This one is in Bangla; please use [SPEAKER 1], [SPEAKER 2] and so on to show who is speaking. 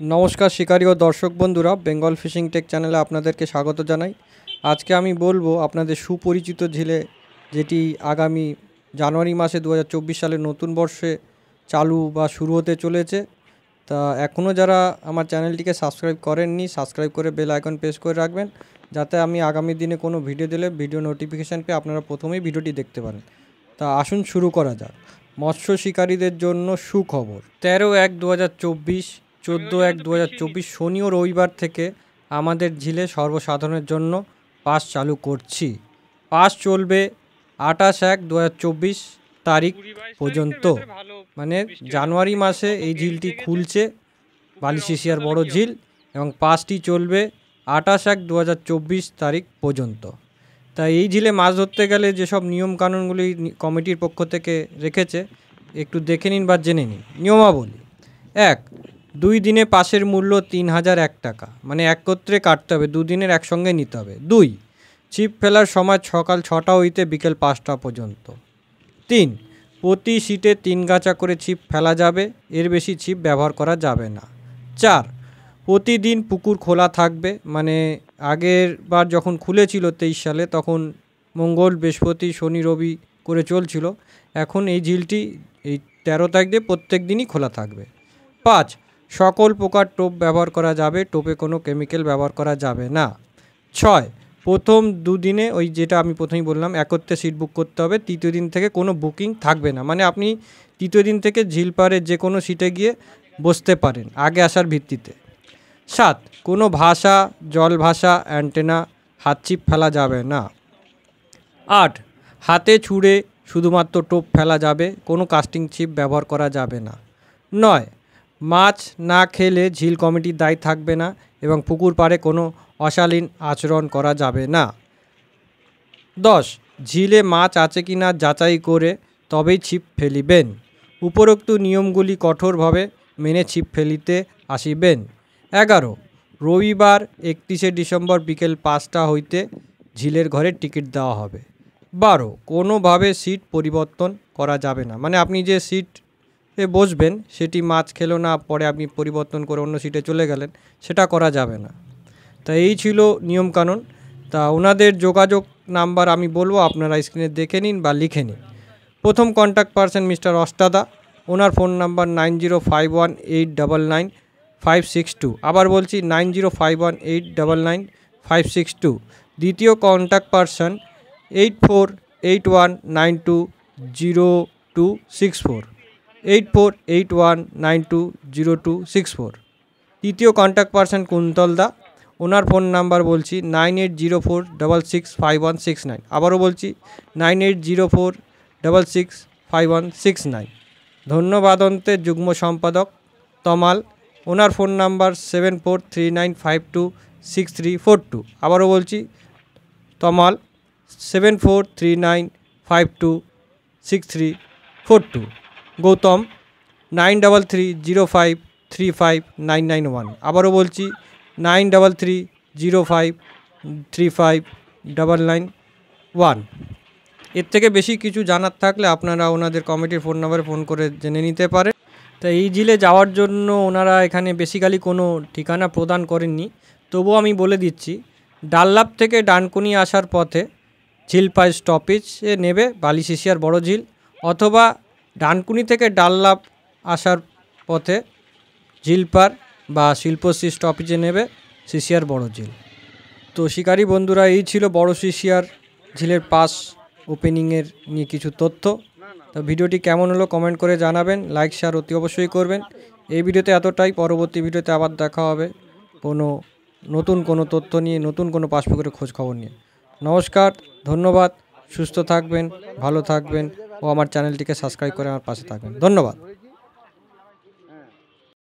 [SPEAKER 1] নমস্কার শিকারী ও দর্শক বন্ধুরা, বেঙ্গল ফিশিং টেক চ্যানেলে আপনাদেরকে স্বাগত জানাই। আজকে আমি বলবো আপনাদের সুপরিচিত ঝিলে, যেটি আগামী জানুয়ারি মাসে 2024 সালের নতুন বর্ষে চালু বা শুরু হতে চলেছে। তা এখনও যারা আমার চ্যানেলটিকে সাবস্ক্রাইব করেননি, সাবস্ক্রাইব করে বেল আইকন প্রেস করে রাখবেন, যাতে আমি আগামী দিনে কোনো ভিডিও দিলে ভিডিও নোটিফিকেশান পেয়ে আপনারা প্রথমেই ভিডিওটি দেখতে পারেন। তা আসুন শুরু করা যাক। মৎস্য শিকারীদের জন্য সুখবর। 13/1/2024, 14/1/2024 শনি ও রবিবার থেকে আমাদের ঝিলে সর্বসাধারণের জন্য পাস চালু করছি। পাস চলবে 28/1/2024 তারিখ পর্যন্ত, মানে জানুয়ারি মাসে এই ঝিলটি খুলছে, বালিশিশিয়ার বড় ঝিল, এবং পাসটি চলবে 28/1/2024 তারিখ পর্যন্ত। তাই এই ঝিলে মাছ ধরতে গেলে যেসব নিয়মকানুনগুলি কমিটির পক্ষ থেকে রেখেছে একটু দেখে নিন বা জেনে নিন। নিয়মাবলী: 1. 2 দিনে পাসের মূল্য 3001 টাকা, মানে একত্রে কাটতে হবে, 2 দিনের একসঙ্গে নিতে হবে। 2. ছিপ ফেলার সময় সকাল 6টা হইতে বিকেল 5টা পর্যন্ত। 3. প্রতি সিটে 3 গাছা করে ছিপ ফেলা যাবে, এর বেশি ছিপ ব্যবহার করা যাবে না। 4. প্রতিদিন পুকুর খোলা থাকবে, মানে আগের বার যখন খুলেছিল 23 সালে তখন মঙ্গল, বৃহস্পতি, শনি, রবি করে চলছিল। এখন এই ঝিলটি এই 13 তারিখ দিয়ে প্রত্যেক দিনই খোলা থাকবে। 5. সকল প্রকার টোপ ব্যবহার করা যাবে, টোপে কোনো কেমিক্যাল ব্যবহার করা যাবে না। 6. প্রথম 2 দিনে ওই যেটা আমি প্রথমেই বললাম, একত্রে সিট বুক করতে হবে, তৃতীয় দিন থেকে কোনো বুকিং থাকবে না, মানে আপনি তৃতীয় দিন থেকে ঝিল পাড়ে যে কোনো সিটে গিয়ে বসতে পারেন আগে আসার ভিত্তিতে। 7. কোনো ভাষা, জল ভাষা, অ্যান্টেনা, হাত ছিপ ফেলা যাবে না। 8. হাতে ছুঁড়ে শুধুমাত্র টোপ ফেলা যাবে, কোনো কাস্টিং ছিপ ব্যবহার করা যাবে না। 9. মাছ না খেলে ঝিল কমিটির দায় থাকবে না, এবং পুকুর পাড়ে কোনো অশালীন আচরণ করা যাবে না। 10. ঝিলে মাছ আছে কি না যাচাই করে তবেই ছিপ ফেলিবেন। উপরোক্ত নিয়মগুলি কঠোরভাবে মেনে ছিপ ফেলিতে আসিবেন। 11. রবিবার 31শে ডিসেম্বর বিকেল 5টা হইতে ঝিলের ঘরে টিকিট দেওয়া হবে। 12. কোনোভাবে সিট পরিবর্তন করা যাবে না, মানে আপনি যে সিটে বসবেন সেটি মাছ খেলো না, পরে আপনি পরিবর্তন করে অন্য সিটে চলে গেলেন, সেটা করা যাবে না। তা এই ছিল নিয়মকানুন। তা ওনাদের যোগাযোগ নাম্বার আমি বলবো, আপনারা স্ক্রিনে দেখে নিন বা লিখে নিন। প্রথম কন্ট্যাক্ট পারসন মিস্টার অষ্টাদা, ওনার ফোন নাম্বার 9051899562। আবার বলছি 9051899562। দ্বিতীয় কন্ট্যাক্ট পারসন 8481920264, 8481920264। তৃতীয় কন্ট্যাক্ট পারসন কুন্তল দা, ওনার ফোন নাম্বার বলছি 9804665169। আবারও বলছি 9804665169। ধন্যবাদ অন্তে যুগ্ম সম্পাদক তমাল, ওনার ফোন নাম্বার 7439526342। আবারও বলছি তমাল 7439526342। গৌতম 9330535991। আবারও বলছি 9330535991। এর থেকে বেশি কিছু জানার থাকলে আপনারা ওনাদের কমিটির ফোন নাম্বারে ফোন করে জেনে নিতে পারেন। তা এই ঝিলে যাওয়ার জন্য ওনারা এখানে বেসিক্যালি কোনো ঠিকানা প্রদান করেননি, তবুও আমি বলে দিচ্ছি। ডানলাভ থেকে ডানকুনি আসার পথে ঝিলপাড় স্টপেজে নেবে বালিশিশিয়ার বড় ঝিল, অথবা ডানকুনি থেকে ডানলাভ আসার পথে ঝিলপাড় বা শিল্পশ্রী স্টপেজে নেবে শিশিয়ার বড় ঝিল। তো শিকারী বন্ধুরা, এই ছিল বড় শিশিয়ার ঝিলের পাস ওপেনিংয়ের নিয়ে কিছু তথ্য। তো ভিডিওটি কেমন হলো কমেন্ট করে জানাবেন, লাইক শেয়ার অতি অবশ্যই করবেন। এই ভিডিওতে এতটাই, পরবর্তী ভিডিওতে আবার দেখা হবে নতুন কোনো তথ্য নিয়ে, নতুন কোনো পাস পুকুরের খোঁজ খবর নিয়ে। নমস্কার, ধন্যবাদ, সুস্থ থাকবেন, ভালো থাকবেন ও আমার চ্যানেলটিকে সাবস্ক্রাইব করে আমার পাশে থাকবেন। ধন্যবাদ।